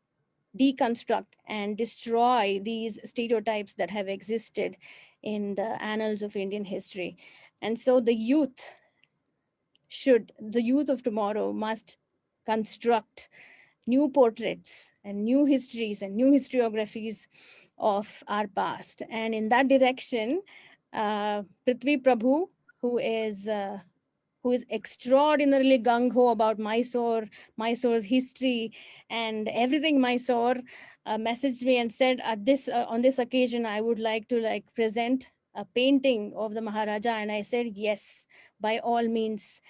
deconstruct and destroy these stereotypes that have existed in the annals of Indian history. And so the youth of tomorrow must construct new portraits and new histories and new historiographies of our past. And in that direction, Prithvi Prabhu, who is extraordinarily gung-ho about Mysore's history and everything Mysore, messaged me and said, on this occasion, I would like to present a painting of the Maharaja. And I said, yes, by all means.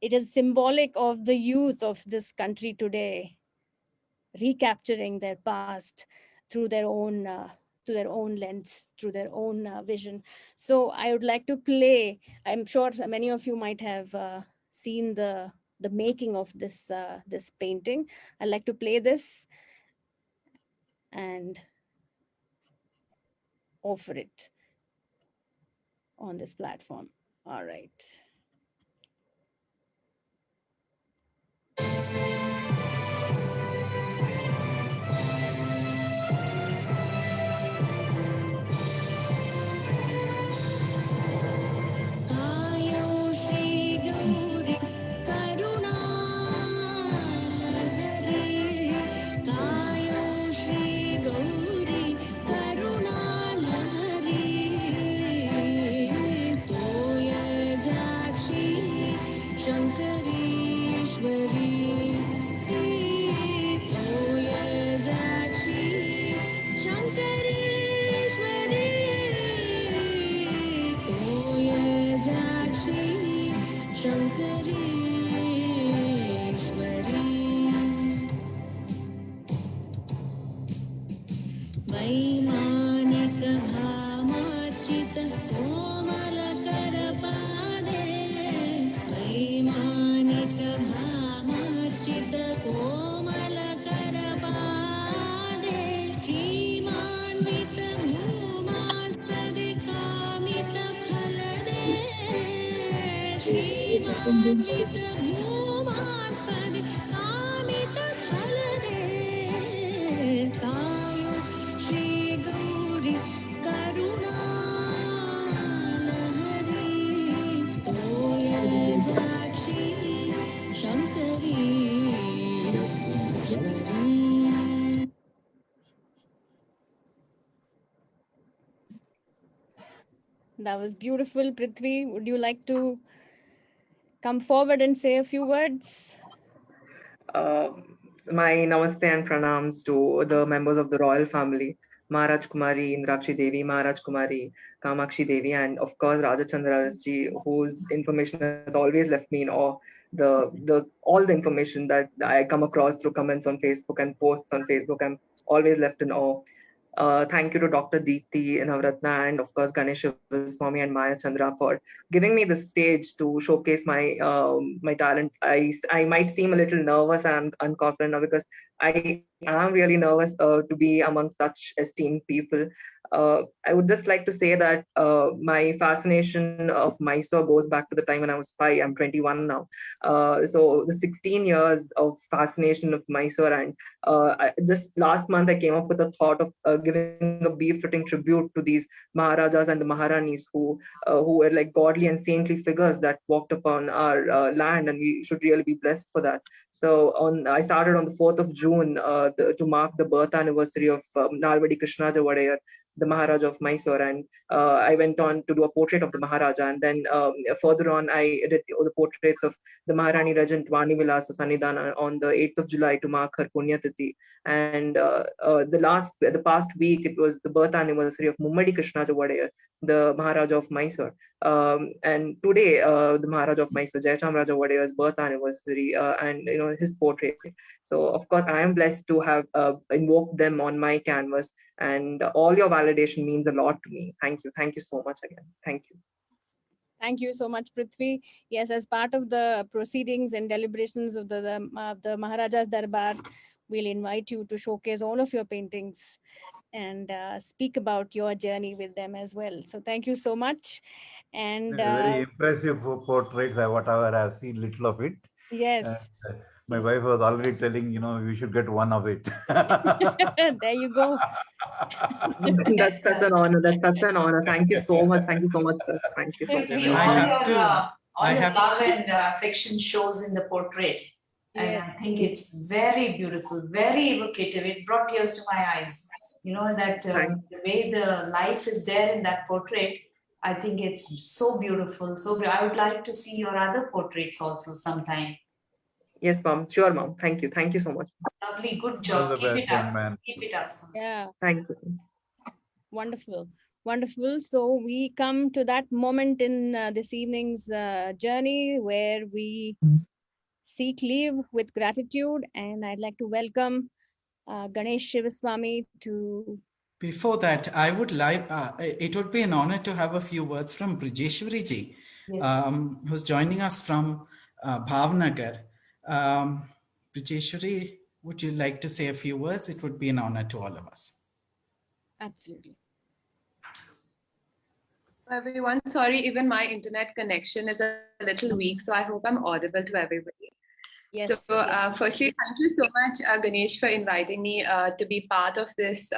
It is symbolic of the youth of this country today, recapturing their past through their own lens, through their own vision. So I would like to play. I'm sure many of you might have seen the making of this this painting. I'd like to play this and offer it on this platform. All right. That was beautiful. Prithvi, would you like to come forward and say a few words? Uh, my namaste and pranams to the members of the royal family, Maharajkumari, Indirakshi Devi, Maharajkumari, Kamakshi Devi, and of course Rajachandra ji, whose information has always left me in awe. The all the information that I come across through comments on Facebook and posts on Facebook, I'm always left in awe. Thank you to Dr. Deepti Navaratna and of course Ganesh Shivaswamy and Maya Chandra for giving me the stage to showcase my talent. I might seem a little nervous and unconfident now because I am really nervous to be among such esteemed people. I would just like to say that my fascination of Mysore goes back to the time when I was 5. I'm 21 now. So the 16 years of fascination of Mysore, and just last month I came up with the thought of giving a befitting tribute to these Maharajas and the Maharanis who were like godly and saintly figures that walked upon our land, and we should really be blessed for that. So I started on the 4th of June to mark the birth anniversary of Nalvadi Krishnaja Wadiyar, the Maharaja of Mysore, and I went on to do a portrait of the Maharaja, and then further on I did the portraits of the Maharani Regent Vani Vilasa Sanidhana on the 8th of July to mark her Punya Tithi. And the past week, it was the birth anniversary of Mummadi Krishnaja Wadiyar, the Maharaja of Mysore. And today, the Maharaja of Mysore, Jayachamarjendra Wadiyar's birth anniversary, and his portrait. So of course, I am blessed to have invoked them on my canvas, and all your validation means a lot to me. Thank you so much again. Thank you. Thank you so much, Prithvi. Yes, as part of the proceedings and deliberations of the Maharaja's Darbar, we'll invite you to showcase all of your paintings and speak about your journey with them as well. So thank you so much. And very impressive portraits, whatever I've seen little of it. Yes. And, my wife was already telling, we should get one of it. There you go. That's such an honor. That's such an honor. Thank you so much. Thank you so much, sir. Thank you so much. All your love and affection shows in the portrait. And Yes. I think it's very beautiful, very evocative. It brought tears to my eyes. That the way the life is there in that portrait, I think it's so beautiful. So I would like to see your other portraits also sometime. Yes, mom. Sure, mom. Thank you. Thank you so much. Lovely. Good job. Keep it up. Man. Keep it up. Yeah. Thank you. Wonderful. Wonderful. So we come to that moment in this evening's journey where we seek leave with gratitude. And I'd like to welcome Ganesh Shivaswamy to... Before that, I would like, it would be an honor to have a few words from Brajeshwari ji, yes. Who's joining us from Bhavnagar. Brajeshwari, would you like to say a few words? It would be an honor to all of us. Absolutely. Everyone, sorry, even my internet connection is a little weak, so I hope I'm audible to everybody. Yes. So firstly, thank you so much, Ganesh, for inviting me to be part of this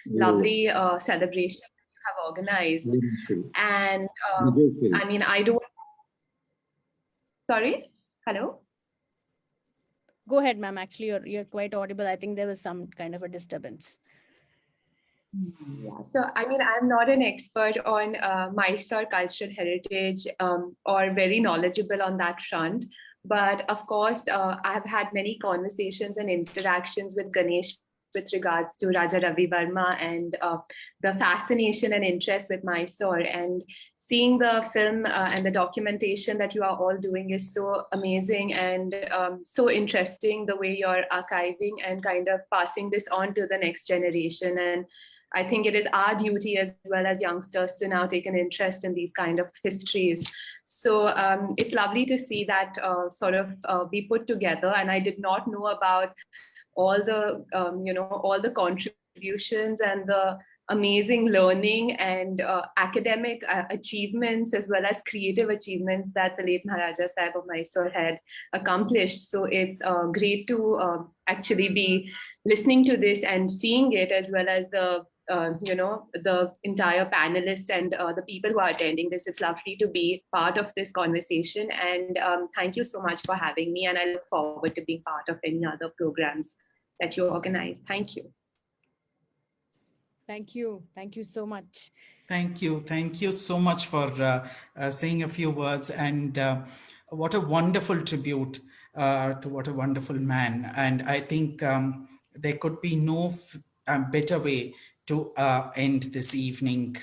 lovely celebration you have organized. And I mean, I do... Sorry? Hello? Go ahead, ma'am. Actually, you're quite audible. I think there was some kind of a disturbance. Yeah, so I mean, I'm not an expert on Mysore cultural heritage or very knowledgeable on that front. But of course, I've had many conversations and interactions with Ganesh with regards to Raja Ravi Verma and the fascination and interest with Mysore. And seeing the film and the documentation that you are all doing is so amazing and so interesting, the way you're archiving and kind of passing this on to the next generation. And I think it is our duty as well as youngsters to now take an interest in these kind of histories. So it's lovely to see that sort of be put together. And I did not know about all the, all the contributions and the amazing learning and academic achievements as well as creative achievements that the late Maharaja Sahib of Mysore had accomplished. So it's great to actually be listening to this and seeing it, as well as the the entire panelists and the people who are attending this. It's lovely to be part of this conversation, and thank you so much for having me, and I look forward to being part of any other programs that you organize. Thank you. Thank you. Thank you so much. Thank you. Thank you so much for saying a few words. And what a wonderful tribute to what a wonderful man. And I think there could be no better way to end this evening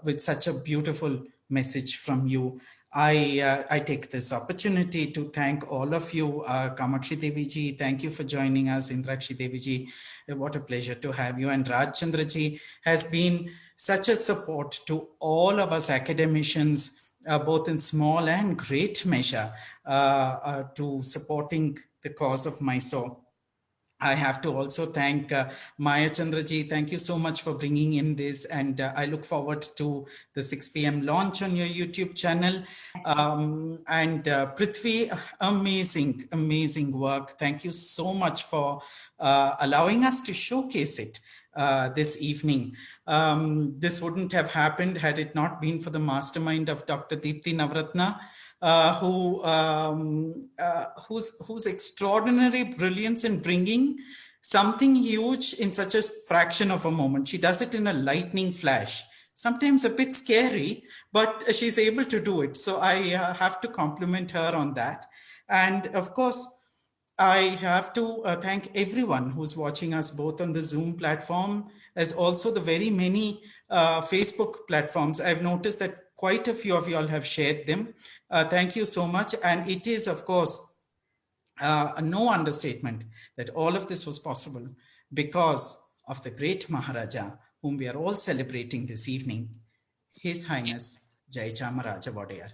with such a beautiful message from you. I take this opportunity to thank all of you. Kamakshi Devi ji, thank you for joining us. Indirakshi Devi ji, what a pleasure to have you. And Rajachandra ji has been such a support to all of us academicians, both in small and great measure, to supporting the cause of Mysore. I have to also thank Maya Chandraji. Thank you so much for bringing in this. And I look forward to the 6 p.m. launch on your YouTube channel. And Prithvi, amazing, amazing work. Thank you so much for allowing us to showcase it this evening. This wouldn't have happened had it not been for the mastermind of Dr. Deepti Navaratna. Whose extraordinary brilliance in bringing something huge in such a fraction of a moment. She does it in a lightning flash, sometimes a bit scary, but she's able to do it. So I have to compliment her on that. And of course, I have to thank everyone who's watching us both on the Zoom platform as also the very many Facebook platforms. I've noticed that quite a few of you all have shared them. Thank you so much. And it is, of course, no understatement that all of this was possible because of the great Maharaja, whom we are all celebrating this evening, His Highness Jayachamarjendra Wadiyar.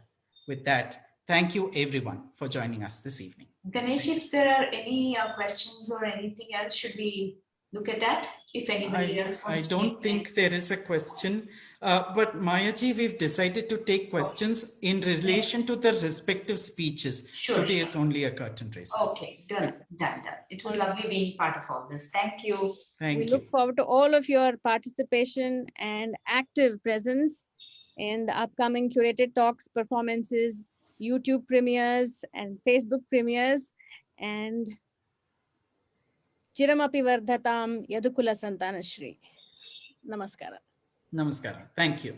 With that, thank you everyone for joining us this evening. Ganesh, if there are any questions or anything else, should we look at that? If anybody else wants I don't think there is a question, but Mayaji, we've decided to take questions in relation to the respective speeches. Sure. Today is only a curtain raiser. Okay, done. It was lovely being part of all this. Thank you. Thank We you. look forward to all of your participation and active presence in the upcoming curated talks, performances, YouTube premieres, and Facebook premieres. And Chiramapi Vardhatam Yadukula Santana Shri. Namaskara. Namaskara. Thank you.